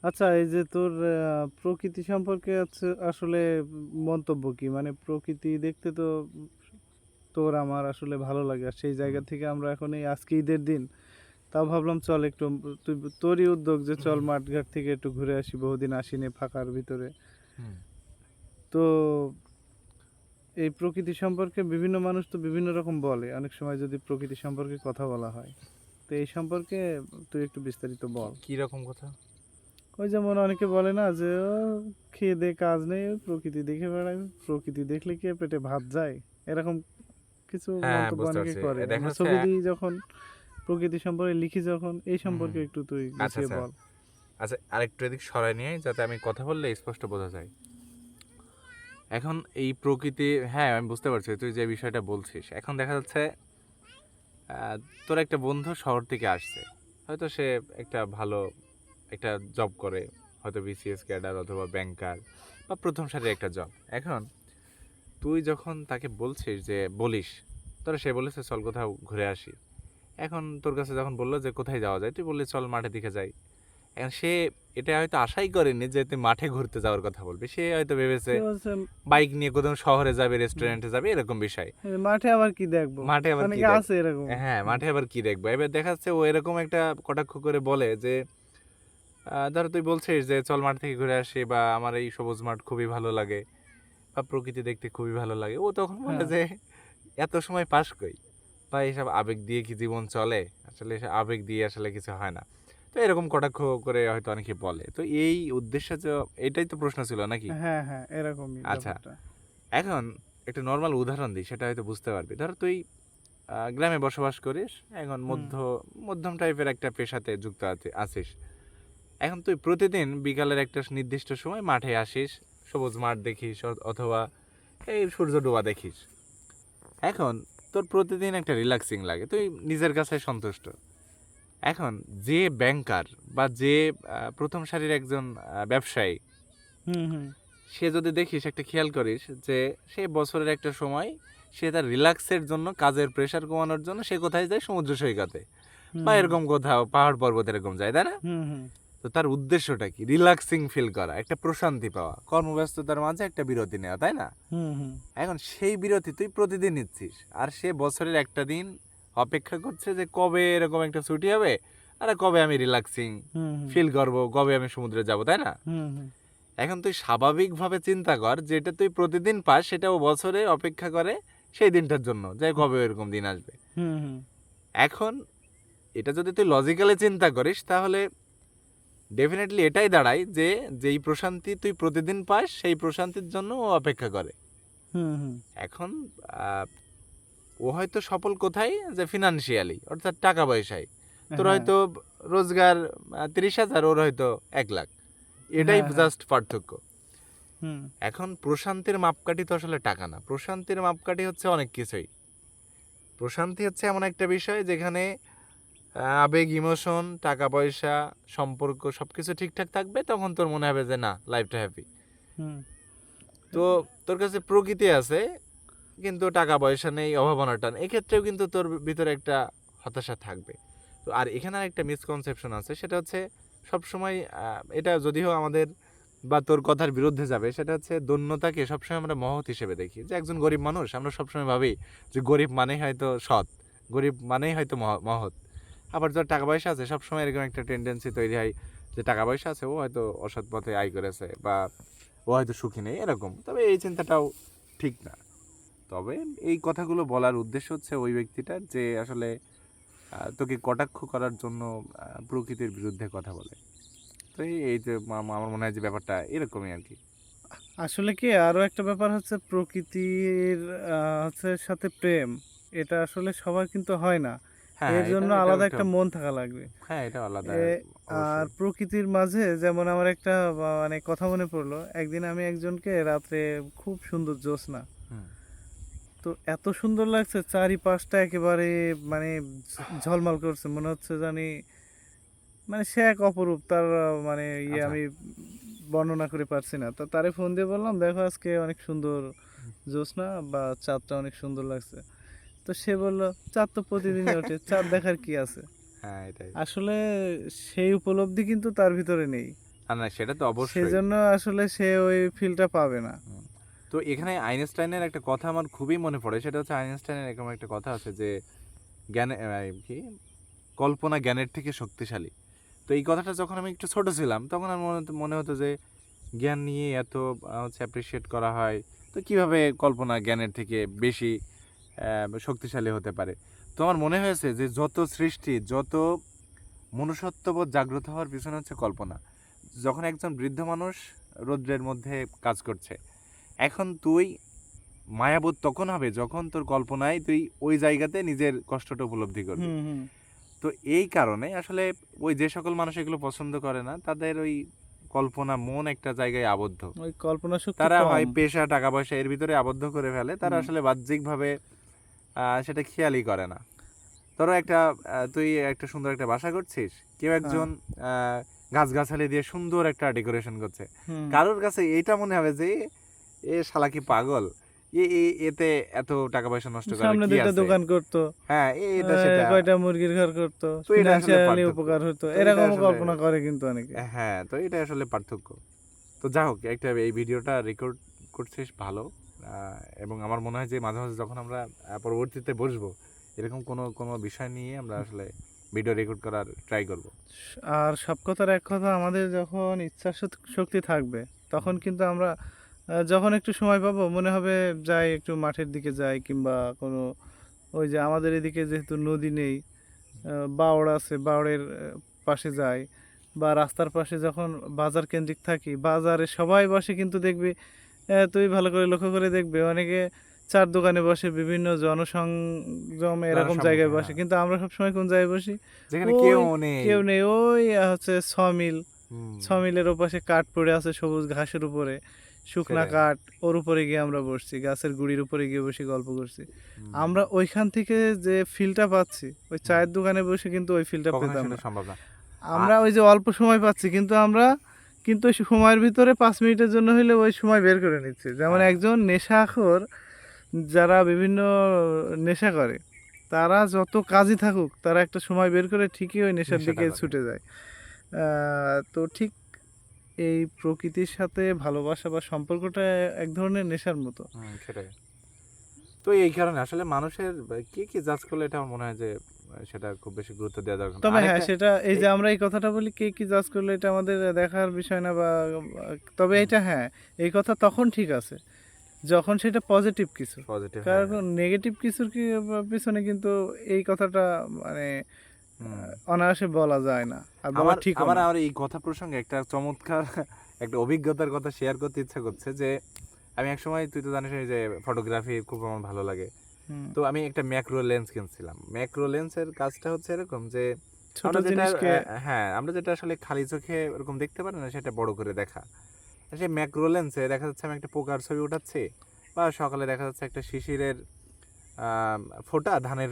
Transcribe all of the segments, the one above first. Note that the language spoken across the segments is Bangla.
আচ্ছা, এই যে তোর প্রকৃতি সম্পর্কে আসলে মন্তব্য কি? মানে প্রকৃতি দেখতে তো তোর আমার আসলে ভালো লাগে। আর সেই হুম, জায়গা থেকে আমরা এখন এই আজকে ঈদের দিন, তাও ভাবলাম চল একটু তোরই উদ্যোগ যে চল হুম, মাঠঘাট থেকে একটু ঘুরে আসি। বহুদিন আসিনি ফাঁকার ভিতরে। হুম। তো এই প্রকৃতি সম্পর্কে বিভিন্ন মানুষ তো বিভিন্ন রকম বলে। অনেক সময় যদি প্রকৃতি সম্পর্কে কথা বলা হয়। তো এই সম্পর্কে তুই একটু বিস্তারিত বল। কি রকম কথা? ওই যেমন অনেকে বলে না যে ও খেয়ে দেয়ে কাজ নেই, ওই প্রকৃতি দেখে বেড়াই, প্রকৃতি দেখলে কি আর পেটে ভাত যায়, এরকম কিছু হ্যাঁ, মন্তব্য বুঝতে অনেকে পারছি। করে। দেখা আমরা যাচ্ছে ছবি দিই যখন, প্রকৃতি সম্পর্কে লিখি যখন, এই হুম, সম্পর্কে একটু তুই আচ্ছা, গুছিয়ে আচ্ছা। বল। আচ্ছা, আরেকটু এদিক সরায় নিয়ে আই, যাতে আমি কথা বললে স্পষ্ট বোঝা যায়। এখন এই প্রকৃতি, হ্যাঁ, আমি বুঝতে পারছি তুই যে বিষয়টা বলছিস। এখন দেখা যাচ্ছে তোর একটা বন্ধু শহর থেকে আসছে। হয়তো সে একটা ভালো একটা জব করে। হয়তো বিসিএস ক্যাডার অথবা ব্যাংকার বা প্রথম সারির একটা জব। এখন তুই যখন তাকে বলছিস যে বলিস, ধরো সে বলেছে চল কোথাও ঘুরে আসি। এখন তোর কাছে যখন বললো যে কোথায় যাওয়া যায়, তুই বললি চল মাঠের দিকে যাই। এখন সে এটা হয়তো আশাই করেনি যে তুই মাঠে ঘুরতে যাওয়ার কথা বলবি। সে হয়তো ভেবেছে সে বলছে বাইক নিয়ে কোথাও শহরে যাবে, হুম, রেস্টুরেন্টে যাবে, এরকম বিষয়। মাঠে আবার কি দেখবো, মাঠে আবার কি অনেকে দেখ, আছে এরকম। হ্যাঁ, হুম, মাঠে আবার কি দেখবো। এবার দেখা যাচ্ছে ও এরকম একটা কটাক্ষ করে বলে যে ধরো তুই বলছিস যে চল মাঠ থেকে ঘুরে আসি, বা আমার এই সবুজ মাঠ খুবই ভালো লাগে, বা প্রকৃতি দেখতে খুবই ভালো লাগে। ও তখন বলে হ্যাঁ, যে এত সময় পাস কই, বা এইসব আবেগ দিয়ে কি জীবন চলে, আসলে এসব আবেগ দিয়ে আসলে কিছু হয় না। তো এরকম কটাক্ষ করে হয়তো অনেকে বলে। তো এই উদ্দেশ্য যে, এটাই তো প্রশ্ন ছিল নাকি? হ্যাঁ, হ্যাঁ, এরকমই আচ্ছা, ব্যাপারটা। এখন একটা নর্মাল উদাহরণ দিই, সেটা হয়তো বুঝতে পারবি। ধর তুই গ্রামে বসবাস করিস, এখন হুম, মধ্যম টাইপের একটা পেশাতে যুক্ত আছিস। এখন তুই প্রতিদিন বিকালের একটা নির্দিষ্ট সময় মাঠে আসিস, সবুজ মাঠ দেখিস, অথবা এই সূর্য ডোবা দেখিস। এখন তোর প্রতিদিন একটা রিল্যাক্সিং লাগে, তুই নিজের কাছে সন্তুষ্ট। এখন যে ব্যাংকার বা যে প্রথম সারির একজন ব্যবসায়ী, হুম, হুম, সে যদি দেখিস, একটা খেয়াল করিস যে সে বছরের একটা সময় সে তার রিল্যাক্সের জন্য, কাজের প্রেশার কমানোর জন্য সে কোথায় যায়? সমুদ্র সৈকতে বা হুম, এরকম কোথাও পাহাড় পর্বত এরকম যায়, তাই না? হুম, হুম, তো তার উদ্দেশ্যটা কি? রিল্যাক্সিং ফিল করা, একটা প্রশান্তি পাওয়া, কর্মব্যস্ততার মাঝে একটা বিরতি নেওয়া, তাই না? হুম, হুম, এখন সেই বিরতি তুই প্রতিদিন নিচ্ছিস, আর সে বছরের একটা দিন অপেক্ষা করছে যে কবে এরকম একটা ছুটি হবে, আরে কবে আমি রিল্যাক্সিং হুম, হুম, ফিল করবো, কবে আমি সমুদ্রে যাব, তাই না? হুম, হুম, এখন তুই স্বাভাবিকভাবে চিন্তা কর, যেটা তুই প্রতিদিন পাস সেটাও বছরে অপেক্ষা করে সেই দিনটার জন্য, যে কবে এরকম দিন আসবে। হুম, হুম, এখন এটা যদি তুই লজিক্যালি চিন্তা করিস, তাহলে ডেফিনেটলি এটাই দাঁড়ায় যে যেই প্রশান্তি তুই প্রতিদিন পাস সেই প্রশান্তির জন্য ও অপেক্ষা করে। হুম, হুম, এখন আহ, ও হয়তো সফল কোথায়, যে ফিনান্সিয়ালি, অর্থাৎ টাকা পয়সায়। তোর হ্যাঁ, হয়তো রোজগার 30,000, ওর হয়তো 1 লাখ। এটাই হ্যাঁ, হ্যাঁ, জাস্ট পার্থক্য। হুম, এখন প্রশান্তির মাপকাঠি তো আসলে টাকা না, প্রশান্তির মাপকাঠি হচ্ছে অনেক কিছুই। প্রশান্তি হচ্ছে এমন একটা বিষয় যেখানে আবেগ, ইমোশন, টাকা পয়সা, সম্পর্ক সবকিছু ঠিকঠাক থাকবে, তখন তোর মনে হবে যে না, লাইফটা হ্যাপি। হুম, তো তোর কাছে প্রকৃতি আছে কিন্তু টাকা পয়সা নেই, অভাব অনটন, এক্ষেত্রেও কিন্তু তোর ভিতরে একটা হতাশা থাকবে। তো আর এখানে আর একটা মিসকনসেপশন আছে, সেটা হচ্ছে সবসময় এটা যদিও আমাদের বা তোর কথার বিরুদ্ধে যাবে, সেটা হচ্ছে দৈন্যতাকে সবসময় আমরা মহৎ হিসেবে দেখি। যে একজন গরিব মানুষ, আমরা সবসময় ভাবি যে গরিব মানেই হয়তো সৎ, গরিব মানেই হয়তো মহৎ। আবার যার টাকা পয়সা আছে, সবসময় এরকম একটা টেন্ডেন্সি তৈরি হয় যে টাকা পয়সা আছে, ও হয়তো অসৎ পথে আয় করেছে, বা ও হয়তো সুখী নেই, এরকম। তবে এই চিন্তাটাও ঠিক না। তবে এই কথাগুলো বলার উদ্দেশ্য হচ্ছে ওই ব্যক্তিটার, যে আসলে তোকে কটাক্ষ করার জন্য প্রকৃতির বিরুদ্ধে কথা বলে। তো এই যে আমার মনে হয় যে ব্যাপারটা এরকমই আর কি। আসলে কি আরো একটা ব্যাপার হচ্ছে প্রকৃতির সাথে প্রেম, এটা আসলে সবার কিন্তু হয় না। হ্যাঁ, এর হ্যাঁ, জন্য এটাও আলাদা একটা, একটা মন থাকা লাগবে। হ্যাঁ, এটা আলাদা, এ আর অবশ্যই। প্রকৃতির মাঝে যেমন আমার একটা মানে কথা মনে পড়লো, একদিন আমি একজনকে রাত্রে, খুব সুন্দর জ্যোৎস্না, হুম, তো এত সুন্দর লাগছে চারিপাশটা একেবারে, মানে ঝলমল করছে, মনে হচ্ছে জানি, মানে সে এক অপরূপ তার মানে আচ্ছা, আমি বর্ণনা করে পারছি না। তো তারে ফোন দিয়ে বললাম দেখো আজকে অনেক সুন্দর জ্যোৎস্না, বা চাঁদটা অনেক সুন্দর লাগছে। তো সে বলল চাঁদ তো প্রতিদিনই ওঠে, চাঁদ দেখার কি আছে। হ্যাঁ, এটাই। আসলে সেই উপলব্ধি কিন্তু তার ভিতরে নেই। না সেটা তো অবশ্যই। সেজন্য আসলে সে ওই ফিলটা পাবে না। তো এখানে আইনস্টাইনের একটা কথা আমার খুবই মনে পড়ে, সেটা হচ্ছে আইনস্টাইনের এরকম একটা কথা আছে যে জ্ঞান কি কল্পনা জ্ঞানের থেকে শক্তিশালী। তো এই কথাটা যখন আমি একটু ছোট ছিলাম তখন আমার মনে হতো যে জ্ঞান নিয়ে এত হচ্ছে অ্যাপ্রিসিয়েট করা হয়, তো কিভাবে কল্পনা জ্ঞানের থেকে বেশি শক্তিশালী হতে পারে। তো আমার মনে হয়েছে যে যত সৃষ্টি, যত মনুষ্যত্ববোধ জাগ্রত হওয়ার পিছনে হচ্ছে কল্পনা। যখন একজন বৃদ্ধ মানুষ রৌদ্রের মধ্যে কাজ করছে, এখন তুই মায়াবোধ তখন হবে যখন তোর কল্পনায় তুই ওই জায়গাতে নিজের কষ্টটা উপলব্ধি করবি। হুম, হুম। তো এই কারণে আসলে ওই যে সকল মানুষ এগুলো পছন্দ করে না, তাদের ওই কল্পনা মন একটা জায়গায় আবদ্ধ, ওই কল্পনা শক্তি তারা কম। হয় পেশা টাকা পয়সা এর ভিতরে আবদ্ধ করে ফেলে, তারা হুম। আসলে বাহ্যিকভাবে সেটা খেয়ালই করে না। ধরো তুই একটা সুন্দর একটা বাসা করছিস, কেউ একজন গাছগাছালি দিয়ে সুন্দর একটা ডেকোরেশন করছে, হুম। কারোর কাছে এইটা মনে হবে যে এ শালা কি পাগল, এতে এত টাকা পয়সা নষ্ট করার সামনে কি দুইটা আছে। দোকান করতো, হ্যাঁ এটা সেটা। কয়টা মুরগির ঘর করতো, তো এটা আসলে ফিনান্সিয়ালি পার্থক্য। উপকার হতো, তো এটা এরকমও আসলে কল্পনা করে কিন্তু অনেকে। হ্যাঁ, তো এটা আসলে পার্থক্য। তো যাই হোক, একটা এই ভিডিওটা রেকর্ড করছিস ভালো, এবং আমার মনে হয় যে মাঝে মাঝে যখন আমরা পরবর্তীতে বসবো, এরকম কোনো কোনো বিষয় নিয়ে আমরা আসলে ভিডিও রেকর্ড করার ট্রাই করব। আর সব কথার এক কথা, আমাদের যখন ইচ্ছা শক্তি থাকবে তখন কিন্তু আমরা যখন একটু সময় পাবো মনে হবে যাই একটু মাঠের দিকে যাই, কিংবা কোনো ওই যে আমাদের এদিকে যেহেতু নদী নেই, বাওড় আছে, বাওড়ের পাশে যাই, বা রাস্তার পাশে যখন বাজার কেন্দ্রিক থাকি, বাজারে সবাই বসে কিন্তু দেখবি, তুই ভালো করে লক্ষ্য করে দেখবে অনেকে চার দোকানে বসে, বিভিন্ন জনসংযম এরকম জায়গায় বসে, হ্যাঁ, কিন্তু আমরা সবসময় কোন জায়গায় বসি? যেখানে কেউ ওই নেই। কেউ নেই, ওই হচ্ছে সমিল, হুম, সমিলের ওপাশে কাঠ পড়ে আছে সবুজ ঘাসের উপরে, শুকনা সেটাই। কাঠ, ওর উপরে গিয়ে আমরা বসছি, গাছের গুড়ির উপরে গিয়ে বসে গল্প করছি। হুম, আমরা ওইখান থেকে যে ফিলটা পাচ্ছি, ওই হুম, চায়ের দোকানে বসে কিন্তু ওই ফিলটা কখনোই পেতাম সেটা না। সম্ভব না। আমরা ওই যে অল্প সময় পাচ্ছি, কিন্তু আমরা কিন্তু ওই সময়ের ভিতরে 5 মিনিটের জন্য হলে ওই সময় বের করে নিচ্ছি। যেমন হ্যাঁ, একজন নেশাখোর, যারা বিভিন্ন নেশা করে, তারা যত কাজই থাকুক, তারা একটা সময় বের করে ঠিকই ওই নেশার নেশাটা দিকে করে। ছুটে যায়। তো ঠিক এই প্রকৃতির সাথে ভালোবাসা বা সম্পর্কটা এক ধরনের নেশার মতো। হুম, সেটাই। তো এই কারণে আসলে মানুষের কি কি জাজ করলে এটা আমার মনে হয় যে সেটা খুব বেশি গুরুত্ব দেওয়া দরকার না। তবে হ্যাঁ, আরেকটা সেটা এই এই যে আমরা এই কথাটা বলি, কে কি জাজ করলো এটা আমাদের দেখার বিষয় না, বা তবে এটা হ্যাঁ, এই কথা তখন ঠিক আছে যখন সেটা পজিটিভ কিছু। পজিটিভ, হ্যাঁ, কারণ নেগেটিভ কিছুর পিছনে কিন্তু এই কথাটা মানে হুম। অনায়াসে বলা যায় না, আর বলা আমার ঠিকও আমার না। আর এই কথা প্রসঙ্গে একটা চমৎকার একটা অভিজ্ঞতার কথা শেয়ার করতে ইচ্ছা করছে যে আমি একসময়, তুই তো জানিস যে ফটোগ্রাফি খুব আমার ভালো লাগে। হুম। তো আমি একটা ম্যাক্রো লেন্স কিনছিলাম। ম্যাক্রো লেন্সের কাজটা হচ্ছে এরকম যে ছোট আমরা যেটা জিনিসকে হ্যাঁ, আমরা যেটা আসলে খালি চোখে ওরকম দেখতে পারি না, সেটা বড় করে দেখা। সেই ম্যাক্রো লেন্সে দেখা যাচ্ছে আমি একটা পোকার ছবি উঠাচ্ছি, বা সকালে দেখা যাচ্ছে একটা শিশিরের আম, ফোঁটা ধানের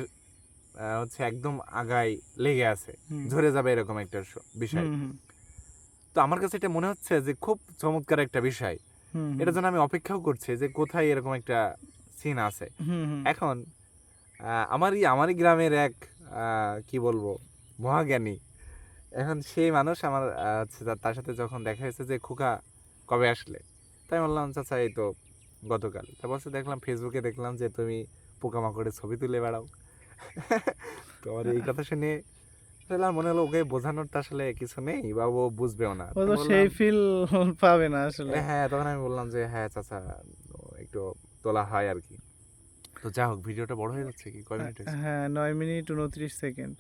হচ্ছে একদম আগায় লেগে আছে, হুম, ঝরে যাবে এরকম একটা বিষয়। হুম, হুম, তো আমার কাছে এটা মনে হচ্ছে যে খুব চমৎকার একটা বিষয়। হুম, হুম, এটার জন্য আমি অপেক্ষাও করছি যে কোথায় এরকম একটা সিন আছে। হুম, হুম, এখন আমারই গ্রামের এক কি বলবো মহাজ্ঞানী, এখন সেই মানুষ আমার হচ্ছে তার সাথে যখন দেখা হয়েছে যে খোকা কবে আসলে, তাই বললাম চাচা এই তো গতকাল। তারপর দেখলাম ফেসবুকে, দেখলাম যে তুমি পোকামাকড়ের ছবি তুলে বেড়াও। তোমার এই কথা শুনে আসলে আমার মনে হলো ওকে বোঝানোর তো আসলে কিছু নেই, বা ও বুঝবেও না। ও তো তো সেই বললাম ফিল পাবে না আসলে। হ্যাঁ, তখন আমি বললাম যে হ্যাঁ চাচা, একটু তোলা হয় আর কি। তো যাই হোক, ভিডিওটা বড় হয়ে যাচ্ছে কি, কয় মিনিট হয়েছে? হ্যাঁ, 9 মিনিট 29 সেকেন্ড।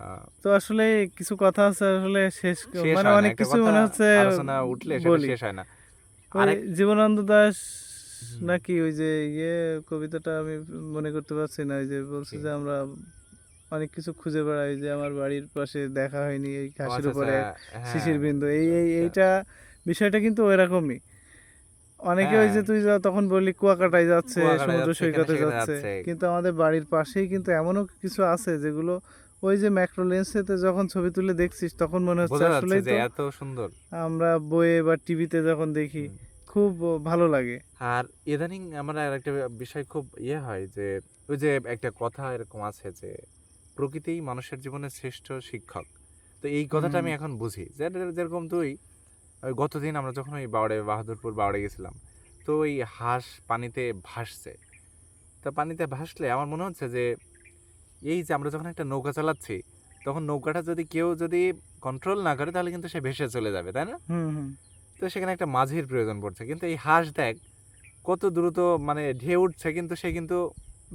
আহ, তো আসলে কিছু কথা আছে আসলে শেষ, শেষ মানে হয় না অনেক একটা কিছু কথা, মনে হচ্ছে আলোচনা উঠলে সেটা বলি। শেষ হয় না। ওই আরেক জীবনানন্দ দাশ হুম, নাকি ওই যে ইয়ে কবিতাটা আমি মনে করতে পারছি না, ওই যে বলছে কি? যে আমরা অনেক কিছু খুঁজে বেড়াই, যে আমার বাড়ির পাশে দেখা হয়নি এই ও ঘাসের আচ্ছা আচ্ছা, উপরে হ্যাঁ, শিশির বিন্দু, এই এই আচ্ছা, এইটা বিষয়টা কিন্তু ওইরকমই। অনেকে ওই হ্যাঁ, যে তুই তখন বললি কুয়াকাটায় যাচ্ছে, কুয়াকাটা সমুদ্র যাচ্ছে এখানে সৈকতে সেখানে যাচ্ছে, যাচ্ছে। কিন্তু আমাদের বাড়ির পাশেই কিন্তু এমনও কিছু আছে যেগুলো ওই যে ম্যাক্রো লেন্সেতে যখন ছবি তুলে দেখছিস তখন মনে হচ্ছে বোঝা যাচ্ছে আসলেই যে তো এত সুন্দর। আমরা বইয়ে বা টিভিতে যখন দেখি হুম। খুব ভালো লাগে। আর ইদানিং আমার আর একটা বিষয় খুব হয় যে ওই যে একটা কথা এরকম আছে যে প্রকৃতিই মানুষের জীবনের শ্রেষ্ঠ শিক্ষক। তো এই কথাটা হুম, আমি এখন বুঝি যে যেরকম তুই ওই গতদিন আমরা যখন ওই বাহাদুরপুর বাওড়ে গেছিলাম, তো ওই হাঁস পানিতে ভাসছে। তো পানিতে ভাসলে আমার মনে হচ্ছে যে এই যে আমরা যখন একটা নৌকা চালাচ্ছি, তখন নৌকাটা যদি কেউ কন্ট্রোল না করে তাহলে কিন্তু সে ভেসে চলে যাবে, তাই না? হুম হুম তো সেখানে একটা মাঝির প্রয়োজন পড়ছে। কিন্তু এই হাঁস দেখ কত দ্রুত মানে ঢেউ উঠছে, কিন্তু সে কিন্তু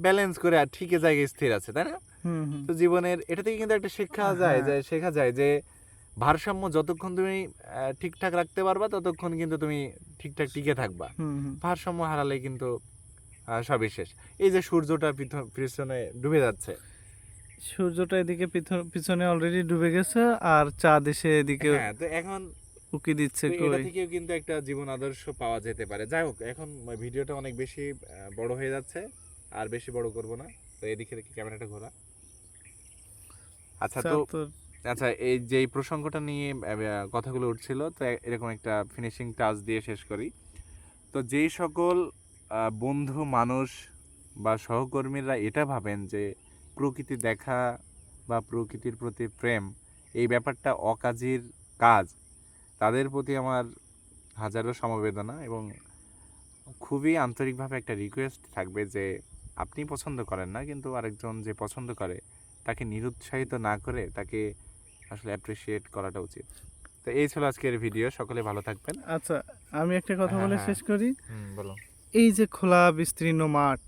ব্যালেন্স করে আর ঠিকই জায়গায় স্থির আছে, তাই না? হুম হুম তো জীবনের এটা থেকে কিন্তু একটা শেখা যায় যে ভারসাম্য যতক্ষণ তুমি ঠিকঠাক রাখতে পারবা ততক্ষণ কিন্তু তুমি ঠিকঠাক টিকে থাকবা। হুম হুম ভারসাম্য হারালে কিন্তু সবই শেষ। এই যে সূর্যটা পিছনে ডুবে যাচ্ছে, সূর্যটা এদিকে পিছনে অলরেডি ডুবে গেছে, আর চাঁদ এসে এদিকে হ্যাঁ, তো এখন উকি দিচ্ছে তো এটা কই। থেকেও কিন্তু একটা জীবন আদর্শ পাওয়া যেতে পারে। যাই হোক, এখন ভিডিওটা অনেক বেশি বড় হয়ে যাচ্ছে, আর বেশি বড় করব না। তো এদিকে দেখি ক্যামেরাটা ঘোরা। আচ্ছা তো চাঁদ তো আচ্ছা, এই যে এই প্রসঙ্গটা নিয়ে কথাগুলো উঠছিল, তো এরকম একটা ফিনিশিং টাচ দিয়ে শেষ করি। তো যেই সকল বন্ধু মানুষ বা সহকর্মীরা এটা ভাবেন যে প্রকৃতি দেখা বা প্রকৃতির প্রতি প্রেম এই ব্যাপারটা অকাজের কাজ, তাদের প্রতি আমার হাজারো সমবেদনা এবং খুবই আন্তরিকভাবে একটা রিকোয়েস্ট থাকবে যে আপনি পছন্দ করেন না, কিন্তু আরেকজন যে পছন্দ করে তাকে নিরুৎসাহিত না করে তাকে আসলে অ্যাপ্রিসিয়েট করাটা উচিত। তো এই ছিল আজকের ভিডিও, সকলে ভালো থাকবেন। আচ্ছা, আমি একটা কথা হ্যাঁ বলে হ্যাঁ, শেষ করি। বলো। এই যে খোলা বিস্তীর্ণ মাঠ,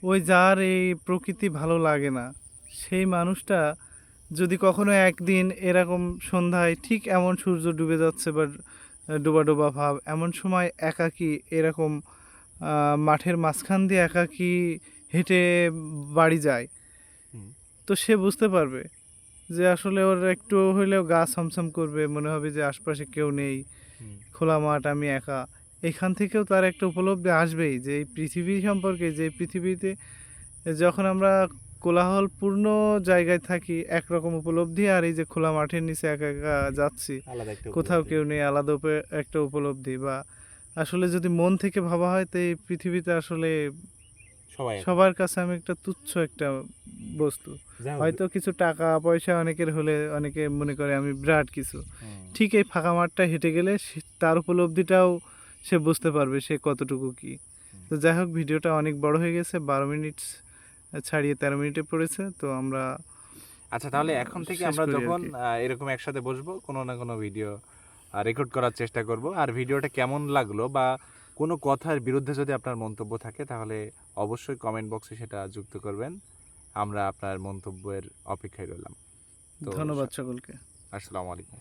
ওই যার এই প্রকৃতি ভালো লাগে না, সেই মানুষটা যদি কখনো একদিন এরকম সন্ধ্যায় ঠিক এমন সূর্য ডুবে যাচ্ছে বা ডোবা ডোবা ভাব, এমন সময় একাকী এরকম মাঠের মাঝখান দিয়ে একাকী হেঁটে বাড়ি যায়, হুম, তো সে বুঝতে পারবে যে আসলে ওর একটু হইলেও গা ছমছম করবে, মনে হবে যে আশপাশে কেউ নেই, হুম, খোলা মাঠ, আমি একা। এখান থেকেও তার একটা উপলব্ধি আসবেই যে এই পৃথিবী সম্পর্কে, যে এই পৃথিবীতে যখন আমরা কোলাহলপূর্ণ জায়গায় থাকি একরকম উপলব্ধি, আর এই যে খোলা মাঠের নিচে একা একা যাচ্ছি, আলাদা একটা কোথাও উপলব্ধি। কেউ নেই, আলাদা একটা উপলব্ধি। বা আসলে যদি মন থেকে ভাবা হয়, তো এই পৃথিবীতে আসলে সবাই একা। সবার কাছে আমি একটা তুচ্ছ একটা বস্তু। যাই হোক, হয়তো কিছু টাকা পয়সা অনেকের হলে অনেকে মনে করে আমি বিরাট কিছু। হুম, ঠিক এই ফাঁকা মাঠটা হেঁটে গেলে তার উপলব্ধিটাও সে বুঝতে পারবে সে কতটুকু কি। হুম। তো যাই হোক, ভিডিওটা অনেক বড় হয়ে গেছে, 12 মিনিট ছাড়িয়ে 13 মিনিটে পড়েছে, তো আমরা আচ্ছা, তাহলে এখন থেকে শেষ আমরা করি আর যখন কি। এরকম একসাথে বসবো কোনো না কোনো ভিডিও রেকর্ড করার চেষ্টা করব। আর ভিডিওটা কেমন লাগলো বা কোনো কথার বিরুদ্ধে যদি আপনার মন্তব্য থাকে তাহলে অবশ্যই কমেন্ট বক্সে সেটা যুক্ত করবেন। আমরা আপনার মন্তব্যের অপেক্ষায় রইলাম। তো ধন্যবাদ সকলকে। আসসালামু আলাইকুম।